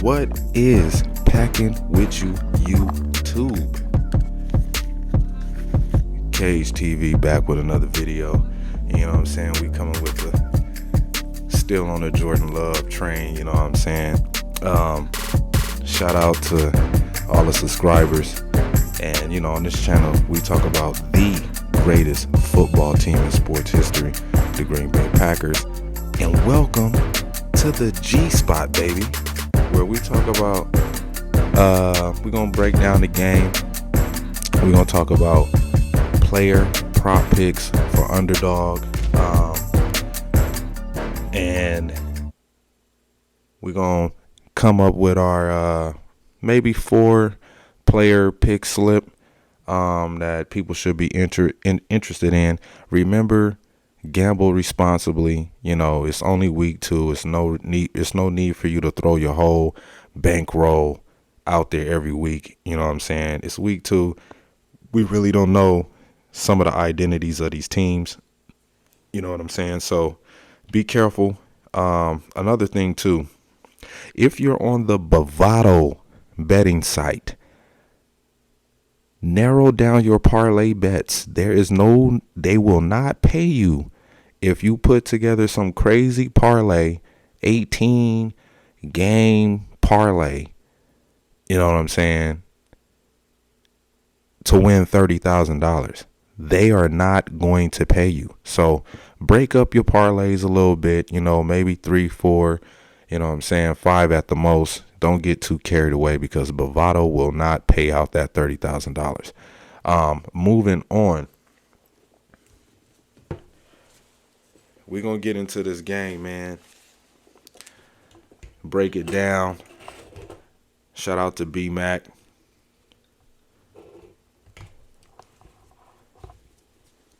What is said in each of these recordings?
What is packing with you, YouTube? Cage TV back with another video. You know what I'm saying? We coming with the still on the Jordan Love train. You know what I'm saying? Shout out to all the subscribers. And you know, on this channel, we talk about the greatest football team in sports history, the Green Bay Packers. And welcome to the G Spot, baby, where we talk about we're gonna break down the game. We're gonna talk about player prop picks for underdog, and we're gonna come up with our maybe 4 player pick slip that people should be interested in. Remember, gamble responsibly. You know, it's only week 2. It's no need for you to throw your whole bankroll out there every week. You know what I'm saying? It's week 2. We really don't know some of the identities of these teams. You know what I'm saying? So be careful. Another thing too, if you're on the Bovado betting site, narrow down your parlay bets. They will not pay you if you put together some crazy parlay, 18 game parlay, you know what I'm saying, to win $30,000. They are not going to pay you. So break up your parlays a little bit, you know, maybe 3, 4, you know what I'm saying, 5 at the most. Don't get too carried away because Bovado will not pay out that $30,000. Moving on. We're going to get into this game, man. Break it down. Shout out to B-Mac.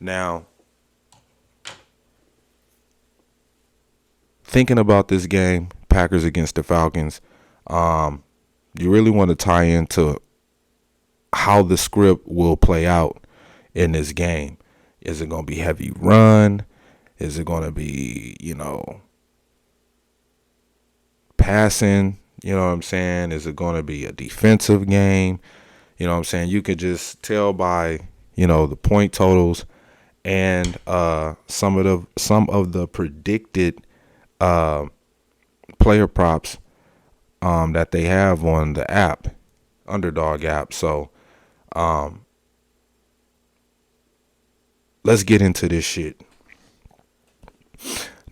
Now, thinking about this game, Packers against the Falcons, you really want to tie into how the script will play out in this game. Is it going to be heavy run? Is it going to be, passing? You know what I'm saying? Is it going to be a defensive game? You know what I'm saying? You could just tell by, the point totals and some of the predicted player props that they have on the app, Underdog app. So let's get into this shit.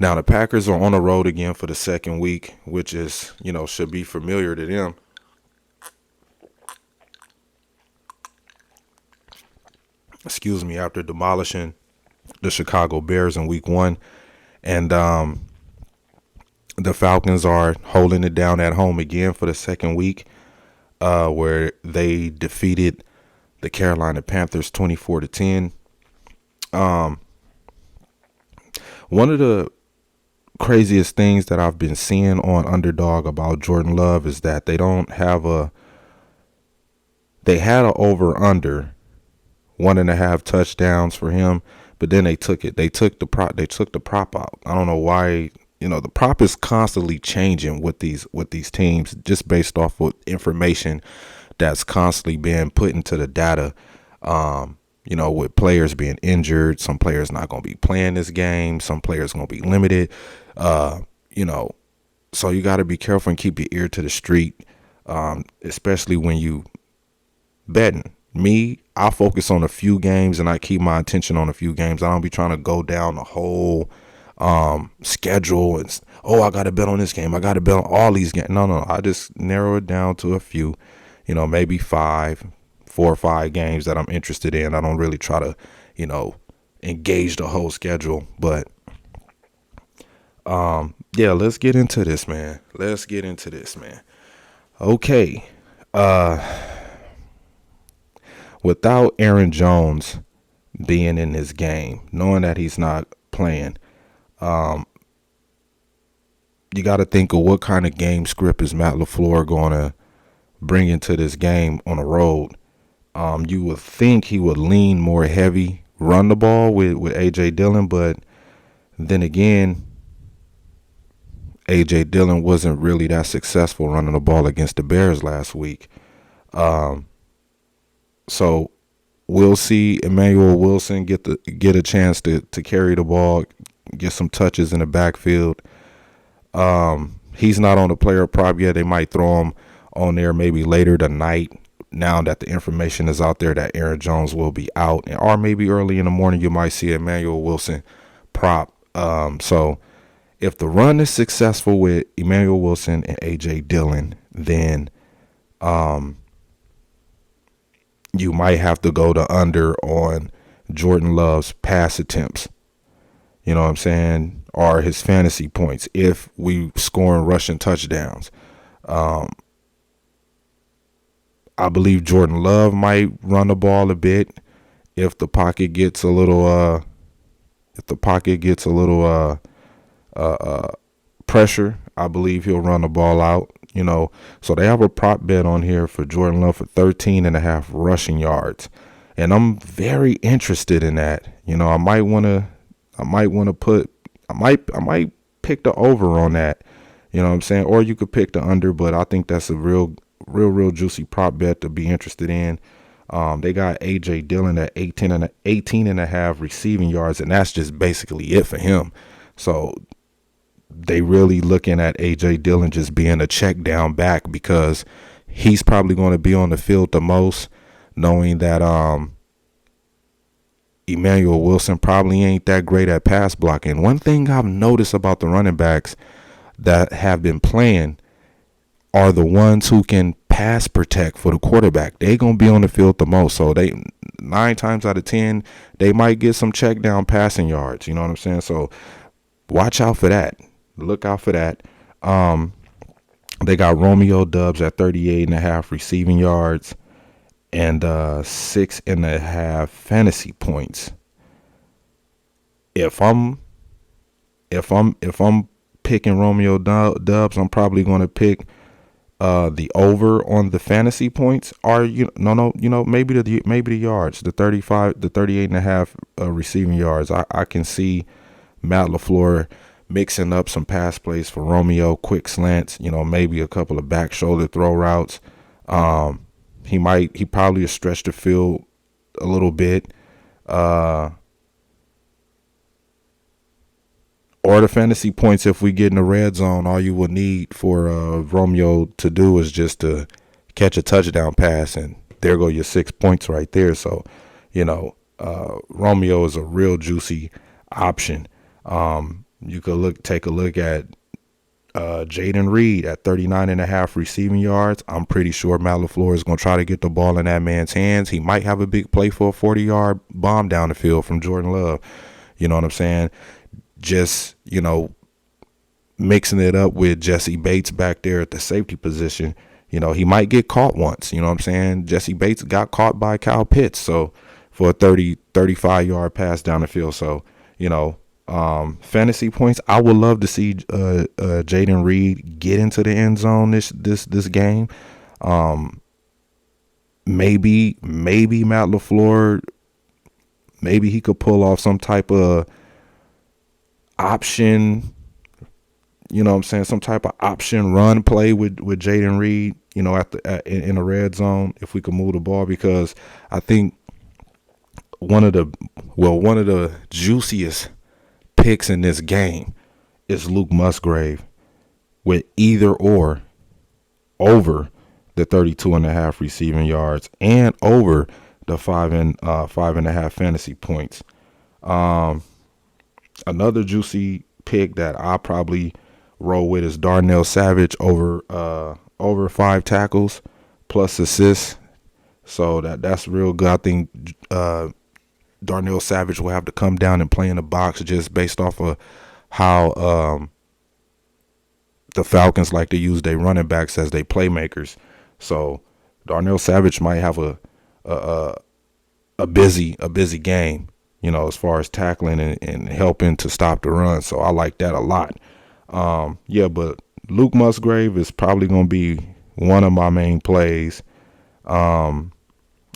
Now, the Packers are on the road again for the second week, which is, should be familiar to them. Excuse me, after demolishing the Chicago Bears in week 1. And the Falcons are holding it down at home again for the second week, where they defeated the Carolina Panthers 24-10. One of the craziest things that I've been seeing on Underdog about Jordan Love is that they had an over-under 1.5 touchdowns for him, but then they took the prop out. I don't know why. The prop is constantly changing with these teams, just based off of information that's constantly being put into the data. With players being injured, some players not going to be playing this game, some players going to be limited. So you got to be careful and keep your ear to the street, especially when you betting. Me, I focus on a few games and I keep my attention on a few games. I don't be trying to go down the whole schedule and I gotta bet on this game, I gotta bet on all these games. No, I just narrow it down to a few, maybe 4 or 5 games that I'm interested in. I don't really try to engage the whole schedule. But let's get into this, man. Okay. Without Aaron Jones being in this game, knowing that he's not playing, you got to think of what kind of game script is Matt LaFleur going to bring into this game on the road. You would think he would lean more heavy, run the ball with A.J. Dillon, but then again, A.J. Dillon wasn't really that successful running the ball against the Bears last week. So we'll see Emmanuel Wilson get a chance to carry the ball, get some touches in the backfield. He's not on the player prop yet. They might throw him on there maybe later tonight, now that the information is out there that Aaron Jones will be out, or maybe early in the morning you might see Emmanuel Wilson prop. So if the run is successful with Emmanuel Wilson and A.J. Dillon, then you might have to go to under on Jordan Love's pass attempts. You know what I'm saying? Or his fantasy points if we scoring rushing touchdowns. I believe Jordan Love might run the ball a bit if the pocket gets a little pressure. I believe he'll run the ball out. You know, so they have a prop bet on here for Jordan Love for 13.5 rushing yards, and I'm very interested in that. You know, I might pick the over on that. You know what I'm saying? Or you could pick the under, but I think that's a real juicy prop bet to be interested in. They got A.J. Dillon at 18.5 receiving yards, and that's just basically it for him. So they really looking at A.J. Dillon just being a check down back, because he's probably going to be on the field the most, knowing that Emmanuel Wilson probably ain't that great at pass blocking. One thing I've noticed about the running backs that have been playing are the ones who can pass protect for the quarterback. They going to be on the field the most. So 9 times out of 10, they might get some check down passing yards. You know what I'm saying? So watch out for that. Look out for that. They got Romeo Doubs at 38.5 receiving yards and 6.5 fantasy points. If I'm picking Romeo Doubs, I'm probably going to pick the over on the fantasy points, or maybe the yards, the 38.5 receiving yards. I can see Matt LaFleur mixing up some pass plays for Romeo, quick slants, maybe a couple of back shoulder throw routes. He probably will stretch the field a little bit. Or the fantasy points, if we get in the red zone, all you will need for Romeo to do is just to catch a touchdown pass, and there go your 6 points right there. So, Romeo is a real juicy option. You could take a look at Jaden Reed at 39.5 receiving yards. I'm pretty sure Matt LaFleur is going to try to get the ball in that man's hands. He might have a big play for a 40-yard bomb down the field from Jordan Love. You know what I'm saying? Just, mixing it up with Jesse Bates back there at the safety position. He might get caught once. You know what I'm saying? Jesse Bates got caught by Kyle Pitts, so for a 35-yard pass down the field. So, fantasy points, I would love to see Jaden Reed get into the end zone this game. Maybe Matt LaFleur, maybe he could pull off some type of option, some type of option run play with Jaden Reed, in the red zone, if we could move the ball, because I think one of the juiciest picks in this game is Luke Musgrave with either or over the 32.5 receiving yards and over the 5.5 fantasy points. Another juicy pick that I probably roll with is Darnell Savage over 5 tackles plus assists. So that's real good. I think Darnell Savage will have to come down and play in the box just based off of how the Falcons like to use their running backs as their playmakers. So Darnell Savage might have a busy game, as far as tackling and helping to stop the run. So I like that a lot. But Luke Musgrave is probably going to be one of my main plays.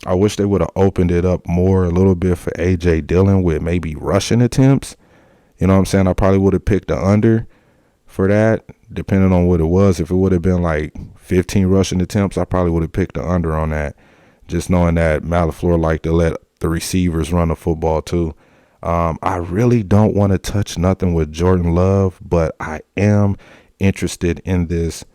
I wish they would have opened it up more a little bit for A.J. Dillon with maybe rushing attempts. You know what I'm saying? I probably would have picked the under for that, depending on what it was. If it would have been like 15 rushing attempts, I probably would have picked the under on that. Just knowing that LaFleur liked to let the receivers run the football too. I really don't want to touch nothing with Jordan Love, but I am interested in this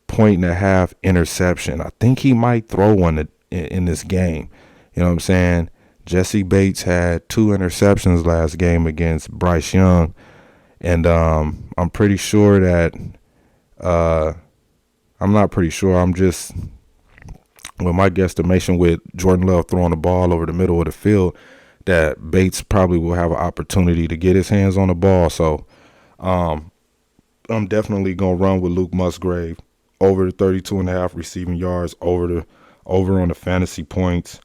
point and a half interception. I think he might throw one in this game. You know what I'm saying? Jesse Bates had 2 interceptions last game against Bryce Young. And I'm pretty sure that I'm not pretty sure. I'm just, with my guesstimation with Jordan Love throwing the ball over the middle of the field, that Bates probably will have an opportunity to get his hands on the ball. So I'm definitely going to run with Luke Musgrave over the 32.5 receiving yards, over on the fantasy points.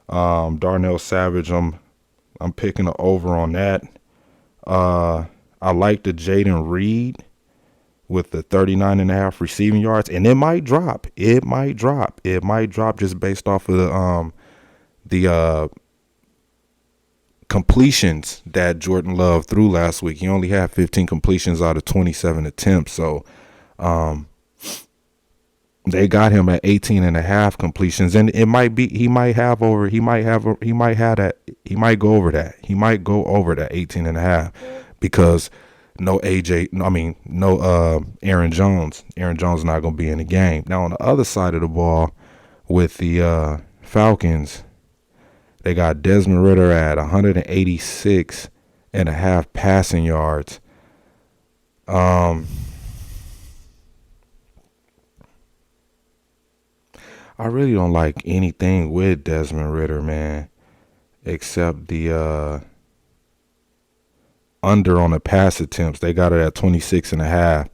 Darnell Savage, I'm picking the over on that. I like the Jaden Reed with the 39.5 receiving yards, and it might drop. It might drop just based off of the completions that Jordan Love threw last week. He only had 15 completions out of 27 attempts. So they got him at 18.5 completions, and it might be he might go over that. He might go over that 18.5 because no Aaron Jones. Aaron Jones is not going to be in the game. Now on the other side of the ball with the Falcons, they got Desmond Ridder at 186.5 passing yards. I really don't like anything with Desmond Ridder, man, except the under on the pass attempts. They got it at 26.5,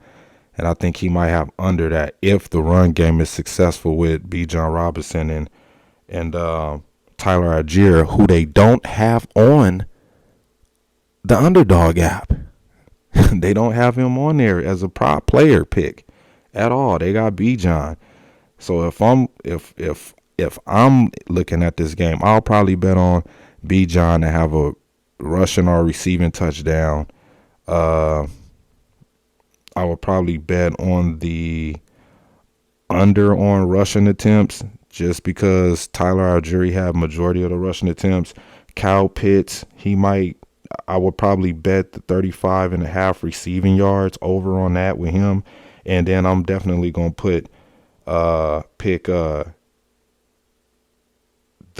and I think he might have under that if the run game is successful with Bijan Robinson and Tyler Algier, who they don't have on the Underdog app. They don't have him on there as a prop player pick at all. They got Bijan. So if I'm looking at this game, I'll probably bet on Bijan to have a rushing or receiving touchdown. I would probably bet on the under on rushing attempts just because Tyler Algier had majority of the rushing attempts. Kyle Pitts, I would probably bet the 35.5 receiving yards over on that with him. And then I'm definitely going to pick the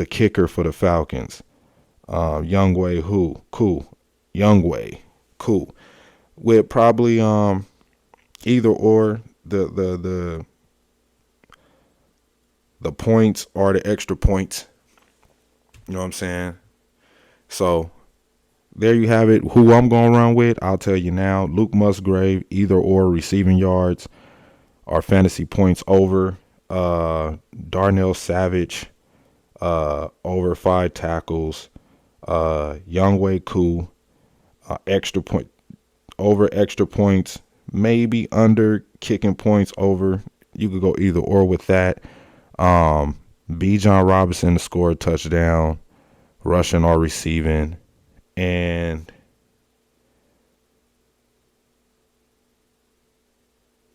kicker for the Falcons. Youngway, cool. With probably either or the points or the extra points. You know what I'm saying? So there you have it. Who I'm going to run with, I'll tell you now. Luke Musgrave, either or receiving yards or fantasy points over. Darnell Savage, over 5 tackles. Youngway Koo, extra point over extra points, maybe under kicking points over. You could go either or with that. Bijan Robinson to score a touchdown, rushing or receiving, and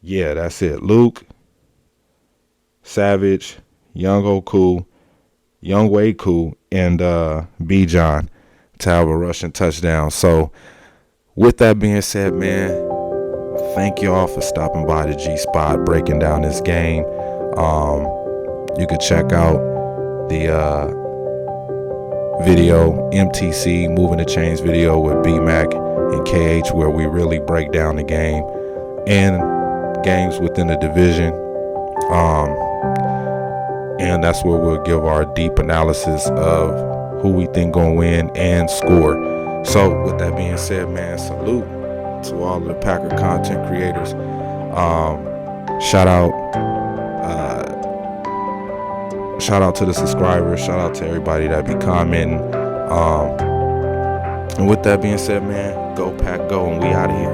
yeah, that's it. Luke, Savage, Youngway Koo, and Bijan to have a rushing touchdown. So with that being said, man, thank y'all for stopping by the G Spot, breaking down this game. You could check out the video, MTC, Moving the Chains video with B-Mac and KH, where we really break down the game and games within the division. And that's where we'll give our deep analysis of who we think gonna win and score. So with that being said, man, salute to all of the Packer content creators. Shout out to the subscribers. Shout out to everybody that be commenting. And with that being said, man, go Pack, go, and we out of here.